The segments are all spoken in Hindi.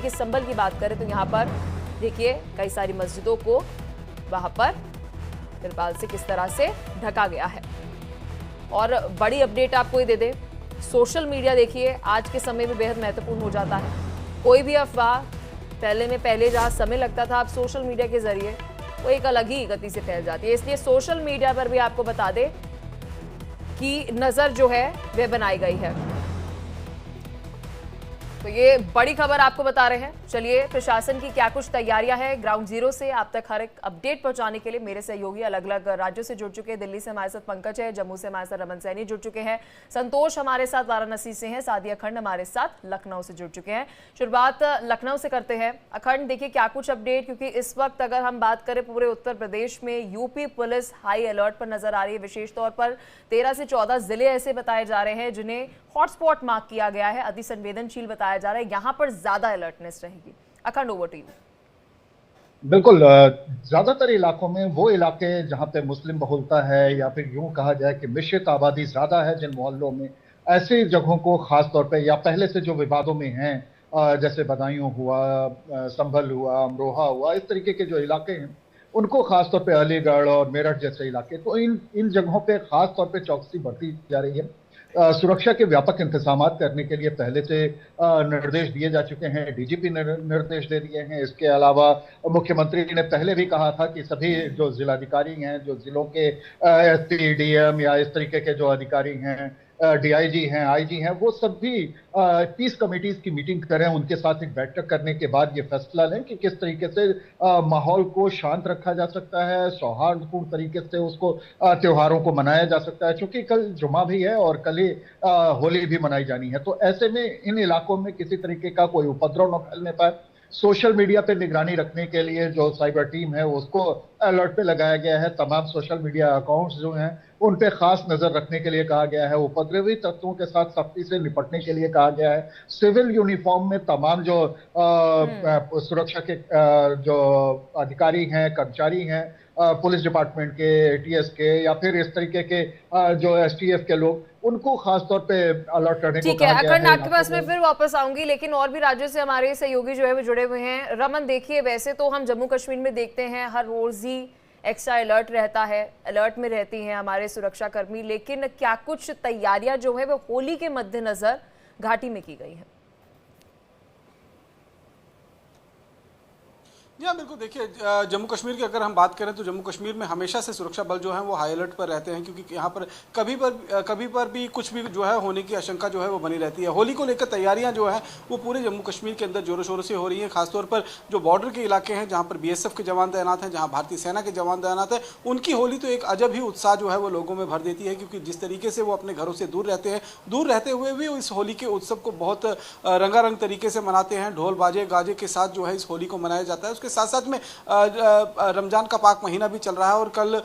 कि संभल की बात करें तो यहाँ पर देखिए कई सारी मस्जिदों को वहां पर तिरपाल से किस तरह से ढका गया है। और बड़ी अपडेट आपको ये दे दे, सोशल मीडिया देखिए आज के समय में बेहद महत्वपूर्ण हो जाता है। कोई भी अफवाह पहले जहां समय लगता था, अब सोशल मीडिया के जरिए वो एक अलग ही गति से फैल जाती है। इसलिए सोशल मीडिया पर भी आपको बता दें कि नजर जो है वह बनाई गई है। तो ये बड़ी खबर आपको बता रहे हैं। चलिए, प्रशासन की क्या कुछ तैयारियां हैं, ग्राउंड जीरो से आप तक हर एक अपडेट पहुंचाने के लिए मेरे सहयोगी अलग अलग राज्यों से जुड़ चुके हैं। दिल्ली से हमारे साथ पंकज है, जम्मू से हमारे साथ रमन सैनी जुड़ चुके हैं, संतोष हमारे साथ वाराणसी से हैं, सादी अखंड हमारे साथ लखनऊ से जुड़ चुके हैं। शुरुआत लखनऊ से करते हैं। अखंड, देखिए क्या कुछ अपडेट, क्योंकि इस वक्त अगर हम बात करें पूरे उत्तर प्रदेश में यूपी पुलिस हाई अलर्ट पर नजर आ रही है। विशेष तौर पर 13 से 14 जिले ऐसे बताए जा रहे हैं जिन्हें हॉटस्पॉट मार्क किया गया है, अति संवेदनशील बताया जा रहा है, यहां पर ज्यादा अलर्टनेस रहेगी। अखंड, ओवर टू यू। बिल्कुल, ज्यादातर इलाकों में वो इलाके जहां पे मुस्लिम बहुलता है या फिर यूं कहा जाए कि मिश्रित आबादी ज्यादा है, जिन मोहल्लों में ऐसी जगहों को खास तौर पे या पहले से जो विवादों में हैं, जैसे बदायूं हुआ, संभल हुआ, अमरोहा हुआ, इस तरीके के जो इलाके हैं उनको खास तौर पे अलीगढ़ और मेरठ जैसे इलाके, तो इन जगहों पे खास तौर पे चौकसी बढ़ती जा रही है। सुरक्षा के व्यापक इंतजाम करने के लिए पहले से निर्देश दिए जा चुके हैं, डीजीपी ने निर्देश दे दिए हैं। इसके अलावा मुख्यमंत्री ने पहले भी कहा था कि सभी जो जिलाधिकारी हैं, जो जिलों के एसपी, डीएम या इस तरीके के जो अधिकारी हैं, डीआईजी हैं, आईजी हैं, वो सभी पीस कमेटीज की मीटिंग करें, उनके साथ एक बैठक करने के बाद ये फैसला लें कि किस तरीके से माहौल को शांत रखा जा सकता है, सौहार्दपूर्ण तरीके से उसको त्योहारों को मनाया जा सकता है। क्योंकि कल जुमा भी है और कल ही होली भी मनाई जानी है, तो ऐसे में इन इलाकों में किसी तरीके का कोई उपद्रव न फैलने पाए। सोशल मीडिया पे निगरानी रखने के लिए जो साइबर टीम है उसको अलर्ट पे लगाया गया है। तमाम सोशल मीडिया अकाउंट्स जो हैं उन पे खास नजर रखने के लिए कहा गया है। उपद्रवी तत्वों के साथ सख्ती से निपटने के लिए कहा गया है। सिविल यूनिफॉर्म में तमाम जो सुरक्षा के जो अधिकारी हैं, कर्मचारी हैं, पुलिस डिपार्टमेंट के, एटीएस के या फिर इस तरीके के जो एसटीएफ के लोग, उनको खास तौर पे अलर्ट करने को कहा गया है। अखंड, आपके पास मैं फिर वापस आऊंगी, लेकिन और भी राज्यों से हमारे सहयोगी जो है वो जुड़े हुए हैं। रमन, देखिए वैसे तो हम जम्मू कश्मीर में देखते हैं हर रोज ही एक्स्ट्रा अलर्ट रहता है, अलर्ट में रहती हैं हमारे सुरक्षा कर्मी, लेकिन क्या कुछ तैयारियां जो है वो होली के मद्देनजर घाटी में की गई है? जी बिल्कुल, देखिए जम्मू कश्मीर की अगर हम बात करें तो जम्मू कश्मीर में हमेशा से सुरक्षा बल जो है वो हाई अलर्ट पर रहते हैं, क्योंकि यहाँ पर कभी पर भी कुछ भी जो है होने की आशंका जो है वो बनी रहती है। होली को लेकर तैयारियां जो है वो पूरे जम्मू कश्मीर के अंदर जोरों शोरों से हो रही हैं। खासतौर पर जो बॉर्डर के इलाके हैं जहाँ पर बीएसएफ के जवान तैनात हैं, जहाँ भारतीय सेना के जवान तैनात हैं, उनकी होली तो एक अजब ही उत्साह जो है वो लोगों में भर देती है, क्योंकि जिस तरीके से वो अपने घरों से दूर रहते हैं, दूर रहते हुए भी इस होली के उत्सव को बहुत रंगारंग तरीके से मनाते हैं। ढोल बाजे गाजे के साथ जो है इस होली को मनाया जाता है। उसके साथ साथ में रमजान का पाक महीना भी चल रहा है और कल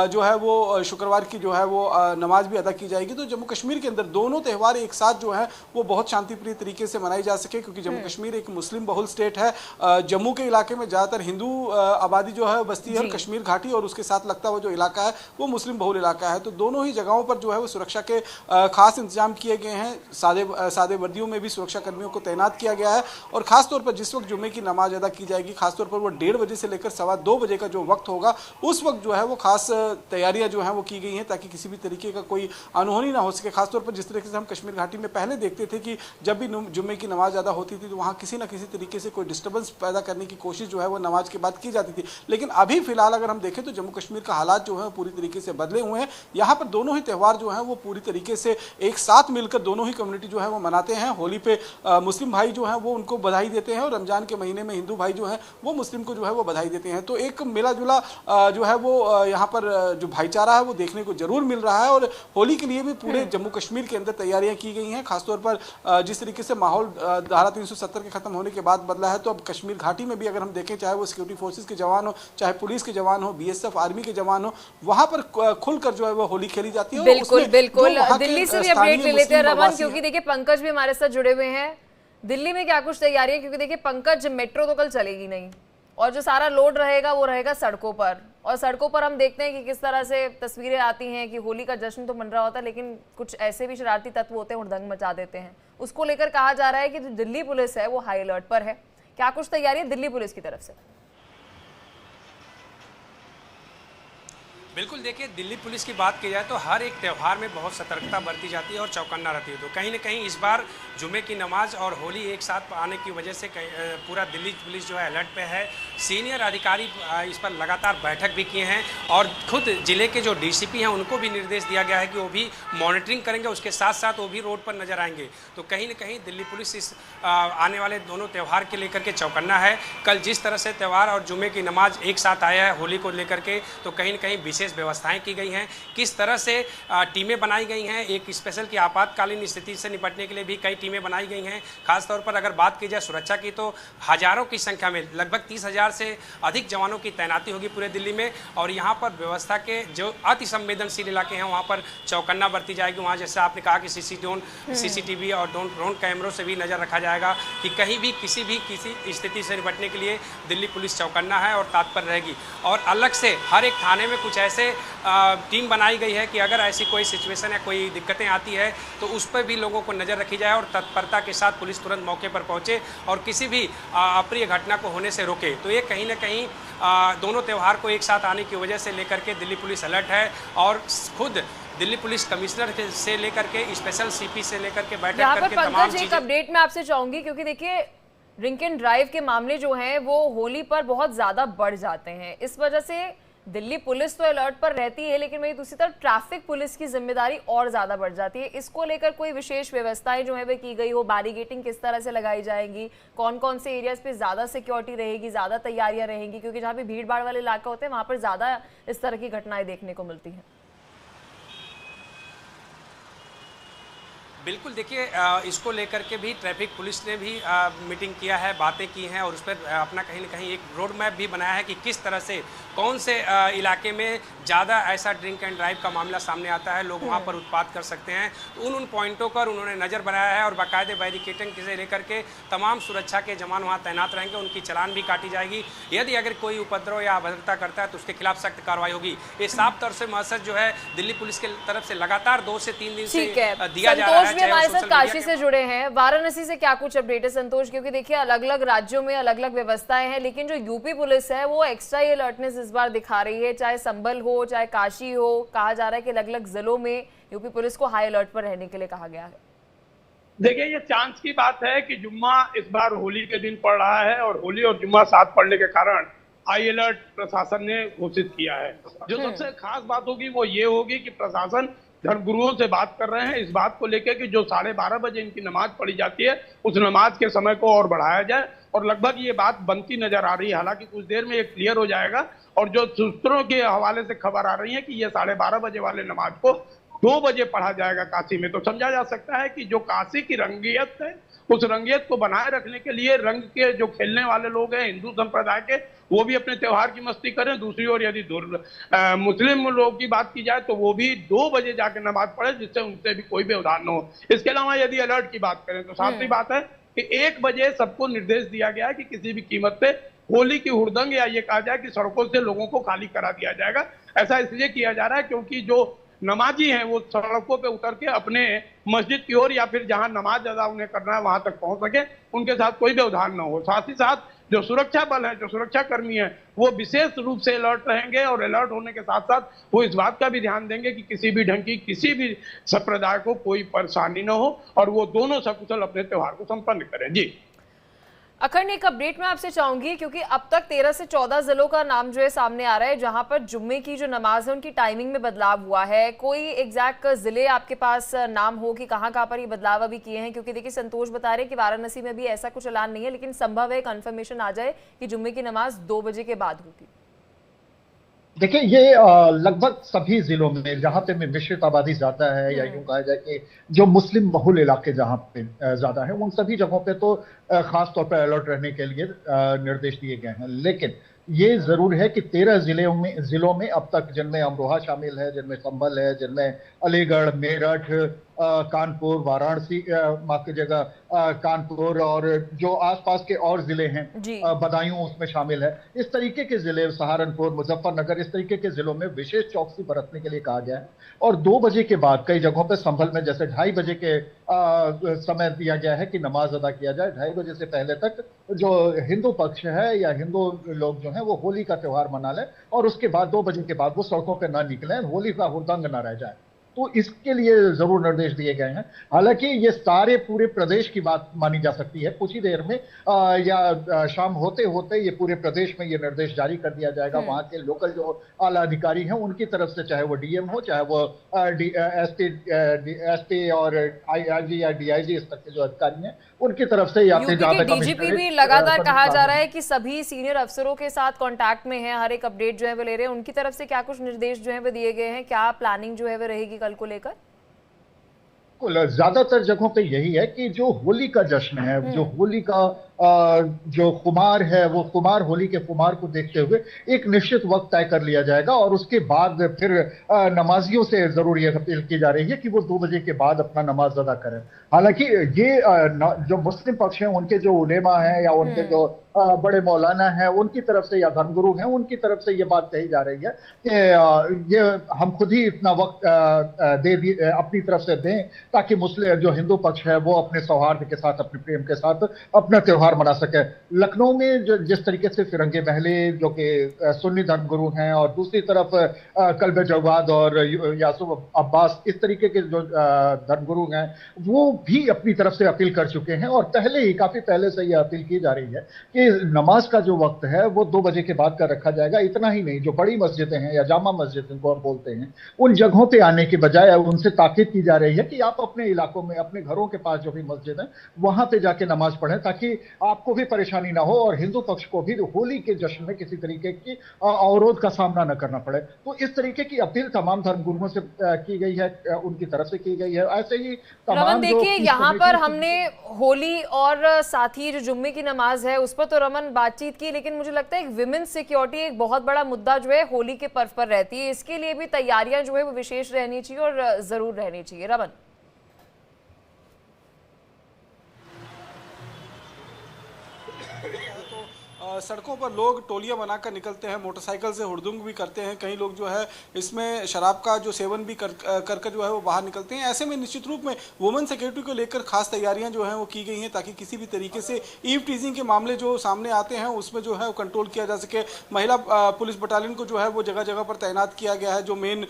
जो है वो शुक्रवार की जो है वो नमाज भी अदा की जाएगी। तो जम्मू कश्मीर के अंदर दोनों त्यौहार एक साथ जो है वो बहुत शांतिप्रिय तरीके से मनाई जा सके, क्योंकि जम्मू कश्मीर एक मुस्लिम बहुल स्टेट है। जम्मू के इलाके में ज़्यादातर हिंदू आबादी जो है बसती है, और कश्मीर घाटी और उसके साथ लगता हुआ जो इलाका है वो मुस्लिम बहुल इलाका है। तो दोनों ही जगहों पर जो है वो सुरक्षा के खास इंतजाम किए गए हैं। सादे वर्दियों में भी सुरक्षा कर्मियों को तैनात किया गया है, और खासतौर पर जिस वक्त जुम्मे की नमाज अदा की जाएगी, खासतौर पर वो 1:30 बजे से लेकर 2:15 बजे का जो वक्त होगा, उस वक्त जो है वो खास तैयारियां जो है वो की गई हैं ताकि किसी भी तरीके का कोई अनहोनी ना हो सके। खासतौर पर जिस तरीके से हम कश्मीर घाटी में पहले देखते थे कि जब भी जुम्मे की नमाज अदा होती थी तो वहाँ किसी न किसी तरीके से कोई डिस्टर्बेंस पैदा करने की कोशिश जो है वो नमाज के बाद की जाती थी। लेकिन अभी फिलहाल अगर हम देखें तो जम्मू कश्मीर का हालात जो है पूरी तरीके से बदले हुए हैं। यहाँ पर दोनों ही त्यौहार जो है वो पूरी तरीके से एक साथ मिलकर दोनों ही कम्युनिटी जो है वो मनाते हैं। होली पे मुस्लिम भाई जो है वो उनको बधाई देते हैं, और रमजान के महीने में हिंदू भाई जो है वो मुस्लिम को जो है वो बधाई देते हैं। तो एक मिला जुला जो है वो यहाँ पर जो भाईचारा है वो देखने को जरूर मिल रहा है, और होली के लिए भी पूरे जम्मू कश्मीर के अंदर तैयारियां की गई हैं। खासतौर पर जिस तरीके से माहौल धारा 370 के खत्म होने के बाद बदला है, तो अब कश्मीर घाटी में भी अगर हम देखें, चाहे वो सिक्योरिटी फोर्सेज के जवान हो, चाहे पुलिस के जवान हो, बीएसएफ आर्मी के जवान हो, वहां पर खुलकर जो है वो होली खेली जाती है। बिल्कुल बिल्कुल, दिल्ली से भी अपडेट ले लेते हैं रमन, क्योंकि देखिए पंकज भी हमारे साथ जुड़े हुए हैं। दिल्ली में क्या कुछ तैयारी है, क्योंकि देखिए पंकज, मेट्रो तो कल चलेगी नहीं और जो सारा लोड रहेगा वो रहेगा सड़कों पर, और सड़कों पर हम देखते हैं कि किस तरह से तस्वीरें आती हैं कि होली का जश्न तो मन रहा होता है, लेकिन कुछ ऐसे भी शरारती तत्व होते हैं, हुड़दंग मचा देते हैं। उसको लेकर कहा जा रहा है कि जो दिल्ली पुलिस है वो हाई अलर्ट पर है। क्या कुछ तैयारी है दिल्ली पुलिस की तरफ से? बिल्कुल, देखिए दिल्ली पुलिस की बात की जाए तो हर एक त्यौहार में बहुत सतर्कता बरती जाती है और चौकन्ना रहती है। तो कहीं न कहीं इस बार जुमे की नमाज और होली एक साथ आने की वजह से पूरा दिल्ली पुलिस जो है अलर्ट पे है। सीनियर अधिकारी इस पर लगातार बैठक भी किए हैं और खुद जिले के जो डीसीपी हैं उनको भी निर्देश दिया गया है कि वो भी मॉनिटरिंग करेंगे, उसके साथ साथ वो भी रोड पर नजर आएंगे। तो कहीं न कहीं दिल्ली पुलिस इस आने वाले दोनों त्यौहार के लेकर के चौकन्ना है। कल जिस तरह से त्यौहार और जुमे की नमाज एक साथ आया है होली को लेकर के, तो कहीं न कहीं विशेष व्यवस्थाएं की गई हैं। किस तरह से टीमें बनाई गई हैं, एक स्पेशल की आपातकालीन स्थिति से निपटने के लिए भी कई टीमें बनाई गई हैं। खासतौर पर अगर बात की जाए सुरक्षा की तो हजारों की संख्या में लगभग 30,000 से अधिक जवानों की तैनाती होगी पूरे दिल्ली में। और यहाँ पर व्यवस्था के जो अति संवेदनशील इलाके हैं वहाँ पर चौकन्ना बरती जाएगी। वहाँ जैसे आपने कहा कि सीसीटीवी और ड्रोन कैमरों से भी नजर रखा जाएगा कि कहीं भी किसी स्थिति से निपटने के लिए दिल्ली पुलिस चौकन्ना है और तत्पर रहेगी। और अलग से हर एक थाने में कुछ ऐसे टीम बनाई गई है कि अगर ऐसी कोई सिचुएशन या कोई दिक्कतें आती है तो उस पर भी लोगों को नज़र रखी जाए और तत्परता के साथ पुलिस तुरंत मौके पर पहुंचे और किसी भी अप्रिय घटना को होने से रोके। तो ये कहीं ना कहीं दोनों त्यौहार को एक साथ आने की वजह से लेकर के दिल्ली पुलिस अलर्ट है। और खुद दिल्ली पुलिस कमिश्नर से लेकर के स्पेशल सीपी से लेकर के बैठक करके तमाम चीजें। एक अपडेट मैं आपसे चाहूंगी क्योंकि देखिए ड्रिंक एंड ड्राइव के मामले जो हैं वो होली पर बहुत ज्यादा बढ़ जाते हैं। इस वजह से दिल्ली पुलिस तो अलर्ट पर रहती है, लेकिन वही दूसरी तरफ ट्रैफिक पुलिस की जिम्मेदारी और ज्यादा बढ़ जाती है। इसको लेकर कोई विशेष व्यवस्थाएं जो है वो की गई हो, बैरिकेटिंग किस तरह से लगाई जाएंगी, कौन कौन से एरियाज पे ज्यादा सिक्योरिटी रहेगी, ज्यादा तैयारियां रहेंगी, क्योंकि जहाँ पे भीड़ भाड़ वाले इलाका होते हैं वहां पर ज्यादा इस तरह की घटनाएं देखने को मिलती हैं। बिल्कुल, देखिए इसको लेकर के भी ट्रैफिक पुलिस ने भी मीटिंग किया है, बातें की हैं और उस पर अपना कहीं ना कहीं एक रोड मैप भी बनाया है कि किस तरह से कौन से इलाके में ज़्यादा ऐसा ड्रिंक एंड ड्राइव का मामला सामने आता है, लोग वहाँ पर उत्पात कर सकते हैं। तो उन पॉइंटों पर उन्होंने नज़र बनाया है और बाकायदे बैरिकेटिंग से लेकर के तमाम सुरक्षा के जवान वहाँ तैनात रहेंगे, उनकी चालान भी काटी जाएगी। यदि अगर कोई उपद्रव या अभद्रता करता है तो उसके खिलाफ सख्त कार्रवाई होगी। ये साफ तौर से मैसेज जो है दिल्ली पुलिस की तरफ से लगातार 2 से 3 दिन से दिया जा रहा है। भी हमारे साथ काशी से जुड़े हैं, वाराणसी से क्या कुछ अपडेट है संतोष? क्योंकि देखिए अलग अलग राज्यों में अलग अलग व्यवस्थाएं हैं, लेकिन जो यूपी पुलिस है वो एक्स्ट्रा ही अलर्टनेस इस बार दिखा रही है। चाहे संभल हो चाहे काशी हो, कहा जा रहा है कि अलग अलग जिलों में यूपी पुलिस को हाई अलर्ट पर रहने के लिए कहा गया है। देखिए, ये चांस की बात है कि जुम्मा इस बार होली के दिन पड़ रहा है और होली और जुम्मा साथ पड़ने के कारण हाई अलर्ट प्रशासन ने घोषित किया है। जो सबसे खास बात होगी वो ये होगी कि प्रशासन धर्मगुरुओं से बात कर रहे हैं इस बात को लेकर कि जो 12:30 बजे इनकी नमाज पढ़ी जाती है उस नमाज के समय को और बढ़ाया जाए, और लगभग ये बात बनती नजर आ रही है। हालांकि कुछ देर में ये क्लियर हो जाएगा, और जो सूत्रों के हवाले से खबर आ रही है कि ये 12:30 बजे वाले नमाज को 2 बजे पढ़ा जाएगा काशी में। तो समझा जा सकता है कि जो काशी की रंगियत है उस रंगियत को बनाए रखने के लिए रंग के जो खेलने वाले लोग हैं हिंदू संप्रदाय के, वो भी अपने त्योहार की मस्ती करें। दूसरी ओर यदि मुस्लिम लोगों की बात की जाए तो वो भी 2 बजे जाकर नमाज पढ़े, जिससे उनसे भी कोई व्यवधान न हो। इसके अलावा यदि अलर्ट की बात करें तो सातवीं बात है कि 1 बजे सबको निर्देश दिया गया है कि किसी भी कीमत पे होली की हुड़दंग या ये कहा जाए कि सड़कों से लोगों को खाली करा दिया जाएगा। ऐसा इसलिए किया जा रहा है क्योंकि जो नमाजी हैं वो सड़कों पे उतर के अपने मस्जिद की ओर या फिर जहां नमाज अदा उन्हें करना है वहां तक पहुंच सके, उनके साथ कोई व्यवधान न हो। साथ ही साथ जो सुरक्षा बल है, जो सुरक्षा कर्मी है, वो विशेष रूप से अलर्ट रहेंगे और अलर्ट होने के साथ साथ वो इस बात का भी ध्यान देंगे कि किसी भी ढंग की किसी भी संप्रदाय को कोई परेशानी न हो और वो दोनों सकुशल अपने त्योहार को संपन्न करें। जी अखंड, एक अपडेट मैं आपसे चाहूंगी क्योंकि अब तक 13 से 14 जिलों का नाम जो है सामने आ रहा है जहां पर जुम्मे की जो नमाज है उनकी टाइमिंग में बदलाव हुआ है। कोई एग्जैक्ट जिले आपके पास नाम हो कि कहां कहां पर ये बदलाव अभी किए हैं? क्योंकि देखिए संतोष बता रहे हैं कि वाराणसी में भी ऐसा कुछ ऐलान नहीं है, लेकिन संभव है कंफर्मेशन आ जाए कि जुम्मे की नमाज 2 बजे के बाद होगी। देखिए, ये लगभग सभी जिलों में जहां पे मिश्रित आबादी ज्यादा है या यूं कहा जाए कि जो मुस्लिम बहुल इलाके जहां पे ज्यादा है, उन सभी जगहों पे तो खास तौर पर अलर्ट रहने के लिए निर्देश दिए गए हैं। लेकिन ये जरूर है कि 13 जिलों में अब तक, जिनमें अमरोहा शामिल है, जिनमें संभल है, जिनमें अलीगढ़, मेरठ कानपुर, वाराणसी, माफ कीजिएगा, कानपुर और जो आसपास के और जिले हैं, जी। बदायूं उसमें शामिल है। इस तरीके के जिले, सहारनपुर, मुजफ्फरनगर, इस तरीके के जिलों में विशेष चौकसी बरतने के लिए कहा गया है। और 2 बजे के बाद कई जगहों पर संभल में जैसे 2:30 बजे के समय दिया गया है कि नमाज अदा किया जाए। 2:30 बजे से पहले तक जो हिंदू पक्ष है या हिंदू लोग जो हैं वो होली का त्योहार मना लें, और उसके बाद 2 बजे के बाद वो सड़कों पर ना निकलें, होली का हुड़दंग ना रह जाए। तो इसके लिए जरूर निर्देश दिए गए हैं। हालांकि ये सारे पूरे प्रदेश की बात मानी जा सकती है। कुछ ही देर में या शाम होते होते ये पूरे प्रदेश में ये निर्देश जारी कर दिया जाएगा। वहां के लोकल जो आला अधिकारी हैं उनकी तरफ से, चाहे वो डीएम हो, चाहे वो एसपी और आईजी या डीआईजी इस तक के जो अधिकारी हैं उनकी तरफ से, या यूपी के डीजीपी भी लगातार कहा जा रहा है कि सभी सीनियर अफसरों के साथ कांटेक्ट में हैं, हर एक अपडेट जो है वो ले रहे हैं। उनकी तरफ से क्या कुछ निर्देश जो है वो दिए गए हैं, क्या प्लानिंग जो है वो रहेगी कल को लेकर? ज्यादातर जगहों पे यही है कि जो होली का जश्न है, जो होली का जो खुमार है, वो खुमार, होली के खुमार को देखते हुए एक निश्चित वक्त तय कर लिया जाएगा, और उसके बाद फिर नमाजियों से जरूर ये अपील की जा रही है कि वो 2 बजे के बाद अपना नमाज अदा करें। हालांकि ये जो मुस्लिम पक्ष हैं उनके जो उलेमा हैं या उनके जो बड़े मौलाना हैं उनकी तरफ से, या धर्मगुरु हैं उनकी तरफ से ये बात कही जा रही है कि ये हम खुद ही इतना वक्त अपनी तरफ से दें ताकि मुस्लिम जो हिंदू पक्ष है वो अपने सौहार्द के साथ, अपने प्रेम के साथ अपना त्योहार मना सके। लखनऊ में जिस तरीके से फिरंगे महले जो कि सुन्नी धर्मगुरु हैं, और दूसरी तरफ कल्बे जवाद और यासूब अब्बास, इस तरीके के जो धर्मगुरु हैं वो भी अपनी तरफ से अपील कर चुके हैं, और पहले ही, काफी पहले से यह अपील की जा रही है कि नमाज का जो वक्त है वो 2 बजे के बाद का रखा जाएगा। इतना ही नहीं, जो बड़ी मस्जिदें हैं या जामा मस्जिद जिनको हम बोलते हैं, उन जगहों पे आने के बजाय उनसे ताकीद की जा रही है कि आप अपने इलाकों में, अपने घरों के पास जो भी मस्जिद है वहां पे जाके नमाज पढ़ें, ताकि आपको भी परेशानी ना हो और हिंदू पक्ष को भी होली के जश्न में किसी तरीके की अवरोध का सामना न करना पड़े। तो इस तरीके की अपील तमाम धर्मगुरुओं से की गई है, उनकी तरफ से की गई है। ऐसे ही रमन, देखिए यहाँ पर हमने होली और साथ ही जो जुम्मे की नमाज है उस पर तो रमन बातचीत की, लेकिन मुझे लगता है एक विमेंस सिक्योरिटी एक बहुत बड़ा मुद्दा जो है होली के पर्व पर रहती है। इसके लिए भी तैयारियां जो है वो विशेष रहनी चाहिए और जरूर रहनी चाहिए। रमन, सड़कों पर लोग टोलियां बनाकर निकलते हैं, मोटरसाइकिल से हुड़दंग भी करते हैं। कई लोग जो है इसमें शराब का जो सेवन भी कर जो है वो बाहर निकलते हैं। ऐसे में निश्चित रूप में वुमेन सिक्योरिटी को लेकर खास तैयारियां जो हैं वो की गई हैं ताकि किसी भी तरीके से ईव टीजिंग के मामले जो सामने आते हैं उसमें जो है वो कंट्रोल किया जा सके। महिला पुलिस बटालियन को जो है वो जगह जगह पर तैनात किया गया है। जो मेन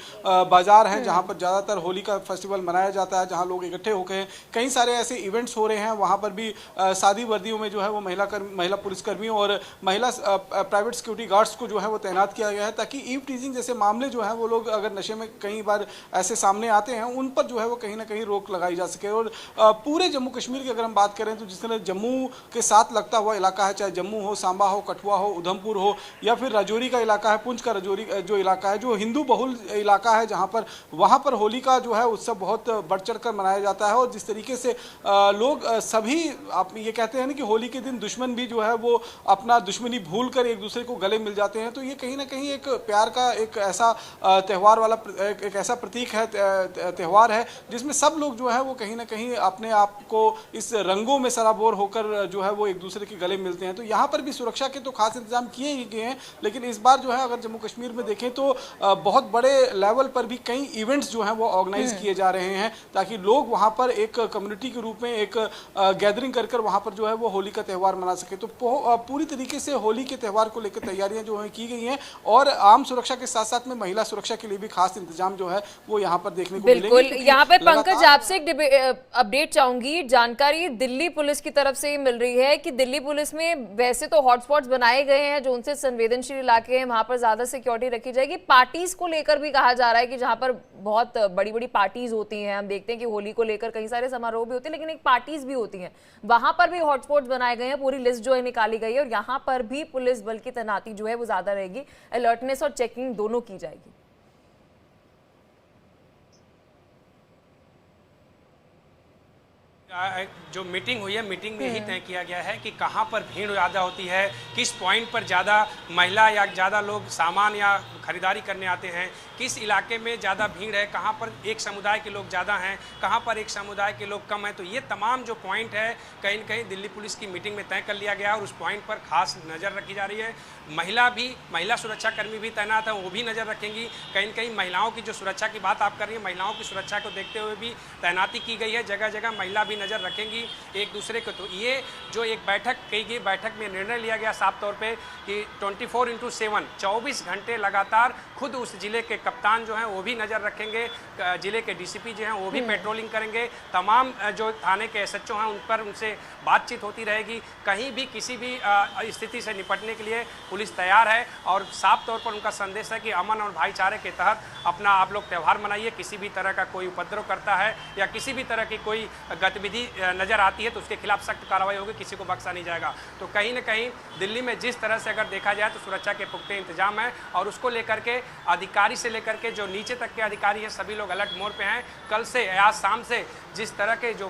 बाजार हैं जहाँ पर ज़्यादातर होली का फेस्टिवल मनाया जाता है, जहाँ लोग इकट्ठे होकर हैं, कई सारे ऐसे इवेंट्स हो रहे हैं, वहाँ पर भी सादी वर्दियों में जो है वो महिला पुलिसकर्मियों और महिला प्राइवेट सिक्योरिटी गार्ड्स को जो है वो तैनात किया गया है ताकि ईव टीजिंग जैसे मामले जो हैं वो लोग अगर नशे में कई बार ऐसे सामने आते हैं उन पर जो है वो कहीं ना कहीं रोक लगाई जा सके। और पूरे जम्मू कश्मीर की अगर हम बात करें तो जिस तरह जम्मू के साथ लगता हुआ इलाका है, चाहे जम्मू हो, सांबा हो, कठुआ हो, उधमपुर हो, या फिर राजौरी का इलाका है, पुंछ का राजौरी जो इलाका है, जो हिंदू बहुल इलाका है, जहाँ पर वहाँ पर होली का जो है उत्सव बहुत बढ़ चढ़ कर मनाया जाता है। और जिस तरीके से लोग सभी, आप ये कहते हैं ना कि होली के दिन दुश्मन भी जो है वो अपना दुश्मनी भूल कर एक दूसरे को गले मिल जाते हैं, तो ये कहीं ना कहीं एक प्यार का एक ऐसा त्यौहार वाला एक ऐसा प्रतीक है, त्यौहार है जिसमें सब लोग जो है वो कहीं ना कहीं अपने आप को इस रंगों में सराबोर होकर जो है वो एक दूसरे के गले मिलते हैं। तो यहाँ पर भी सुरक्षा के तो खास इंतजाम किए ही गए हैं, लेकिन इस बार जो है अगर जम्मू कश्मीर में देखें तो बहुत बड़े लेवल पर भी कई इवेंट्स जो हैं वो ऑर्गेनाइज किए जा रहे हैं ताकि लोग वहाँ पर एक कम्युनिटी के रूप में एक गैदरिंग कर वहाँ पर जो है वो होली का त्यौहार मना सके। तो पूरी तरीके से होली के त्यौहार को लेकर तैयारियां जो है की गई हैं और आम सुरक्षा के साथ साथ में महिला सुरक्षा के लिए भी खास इंतजाम जो है वो यहाँ पर देखने को मिलेंगे। बिल्कुल, यहाँ पे पंकज आपसे एक अपडेट चाहूंगी। जानकारी दिल्ली पुलिस की तरफ से मिल रही है कि दिल्ली पुलिस में वैसे तो हॉटस्पॉट्स बनाए गए हैं जो उनसे संवेदनशील इलाके हैं, वहां पर ज्यादा सिक्योरिटी रखी जाएगी। पार्टीज को लेकर भी कहा जा रहा है कि जहां पर बहुत बड़ी बड़ी पार्टीज होती हैं, हम देखते हैं कि होली को लेकर कई सारे समारोह भी होते हैं, लेकिन एक पार्टीज भी होती हैं, वहां पर भी हॉटस्पॉट्स बनाए गए हैं। पूरी लिस्ट जो है निकाली गई है और यहाँ पर भी पुलिस बल की तैनाती जो है वो ज्यादा रहेगी, अलर्टनेस और चेकिंग दोनों की जाएगी। जो मीटिंग हुई है, मीटिंग में ही तय किया गया है कि कहां पर भीड़ ज़्यादा होती है, किस पॉइंट पर ज़्यादा महिला या ज़्यादा लोग सामान या खरीदारी करने आते हैं, किस इलाके में ज़्यादा भीड़ है, कहां पर एक समुदाय के लोग ज़्यादा हैं, कहां पर एक समुदाय के लोग कम हैं। तो ये तमाम जो पॉइंट है कहीं न कहीं दिल्ली पुलिस की मीटिंग में तय कर लिया गया है और उस पॉइंट पर खास नज़र रखी जा रही है। महिला सुरक्षाकर्मी भी तैनात हैं, वो भी नज़र रखेंगी। कहीं न कहीं महिलाओं की जो सुरक्षा की बात आप कर रही हैं, महिलाओं की सुरक्षा को देखते हुए भी तैनाती की गई है। जगह जगह महिला भी नज़र रखेंगी एक दूसरे को। तो ये जो एक बैठक की गई, बैठक में निर्णय लिया गया साफ तौर पे कि 24/7 24 घंटे लगातार खुद उस जिले के कप्तान जो हैं वो भी नज़र रखेंगे, जिले के डीसीपी जो हैं वो भी पेट्रोलिंग करेंगे, तमाम जो थाने के एसएचओ हैं उन पर उनसे बातचीत होती रहेगी। कहीं भी किसी भी स्थिति से निपटने के लिए पुलिस तैयार है और साफ तौर पर उनका संदेश है कि अमन और भाईचारे के तहत अपना आप लोग त्यौहार मनाइए। किसी भी तरह का कोई उपद्रव करता है या किसी भी तरह की कोई गतिविधि नज़र आती है तो उसके खिलाफ सख्त कार्रवाई होगी, किसी को बख्शा नहीं जाएगा। तो कहीं न कहीं दिल्ली में जिस तरह से अगर देखा जाए तो सुरक्षा के पुख्ते इंतजाम है और उसको लेकर के अधिकारी से लेकर के जो नीचे तक के अधिकारी हैं सभी लोग अलर्ट मोड पे हैं। कल से आज शाम से जिस तरह के जो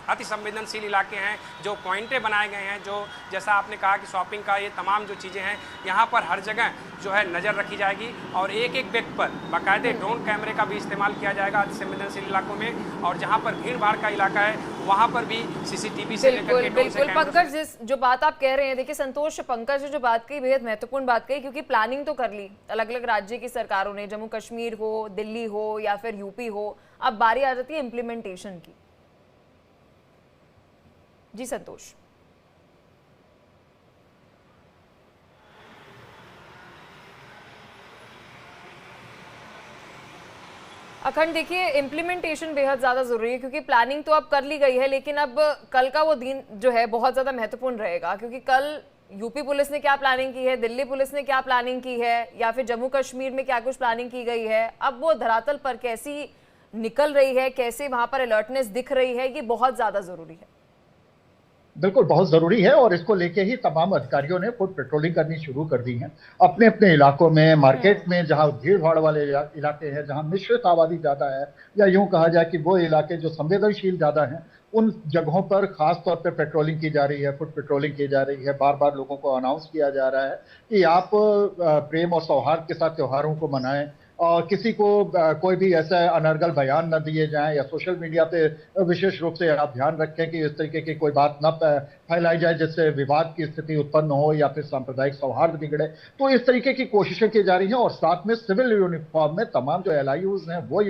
अति संवेदनशील इलाके हैं, जो पॉइंटें बनाए गए हैं, जो जैसा आपने कहा कि शॉपिंग का ये तमाम जो चीज़ें हैं, यहाँ पर हर जगह जो है नज़र रखी जाएगी और एक एक व्यक्ति पर बाकायदे ड्रोन कैमरे का भी इस्तेमाल किया जाएगा अति संवेदनशील इलाकों में। और जहाँ पर भीड़ भाड़ का इलाका है वहाँ पर भी सीसीटीवी से लेकर के ड्रोन से बिल्कुल पंकज, जो बात आप कह रहे हैं, देखिए संतोष, पंकज ने जो बात कही बेहद महत्वपूर्ण बात कही, क्योंकि प्लानिंग तो कर ली अलग अलग राज्य की सरकारों ने, जम्मू कश्मीर हो, दिल्ली हो या फिर यूपी हो। अब बारी आ जाती है इम्प्लीमेंटेशन की। जी संतोष। अखंड, देखिए इम्प्लीमेंटेशन बेहद ज़्यादा ज़रूरी है, क्योंकि प्लानिंग तो अब कर ली गई है, लेकिन अब कल का वो दिन जो है बहुत ज़्यादा महत्वपूर्ण रहेगा, क्योंकि कल यूपी पुलिस ने क्या प्लानिंग की है, दिल्ली पुलिस ने क्या प्लानिंग की है, या फिर जम्मू कश्मीर में क्या कुछ प्लानिंग की गई है, अब वो धरातल पर कैसी निकल रही है, कैसे वहाँ पर अलर्टनेस दिख रही है, ये बहुत ज़्यादा ज़रूरी है। बिल्कुल बहुत जरूरी है और इसको लेके ही तमाम अधिकारियों ने खुद पेट्रोलिंग करनी शुरू कर दी है अपने अपने इलाकों में, मार्केट में जहां भीड़ भाड़ वाले इलाके हैं, जहां मिश्रित आबादी ज्यादा है, या यूं कहा जाए कि वो इलाके जो संवेदनशील ज्यादा हैं, उन जगहों पर खास तौर पे पेट्रोलिंग की जा रही है, फुट पेट्रोलिंग की जा रही है। बार बार लोगों को अनाउंस किया जा रहा है कि आप प्रेम और सौहार्द के साथ त्योहारों को मनाएं और किसी को कोई भी ऐसा अनर्गल बयान न दिए जाएं, या सोशल मीडिया पे विशेष रूप से आप ध्यान रखें कि इस तरीके की कोई बात न फैलाई जाए जिससे विवाद की स्थिति उत्पन्न हो या फिर सांप्रदायिक सौहार्द बिगड़े। तो इस तरीके की कोशिशें की जा रही हैं और साथ में सिविल यूनिफॉर्म में तमाम जो LIUs हैं वो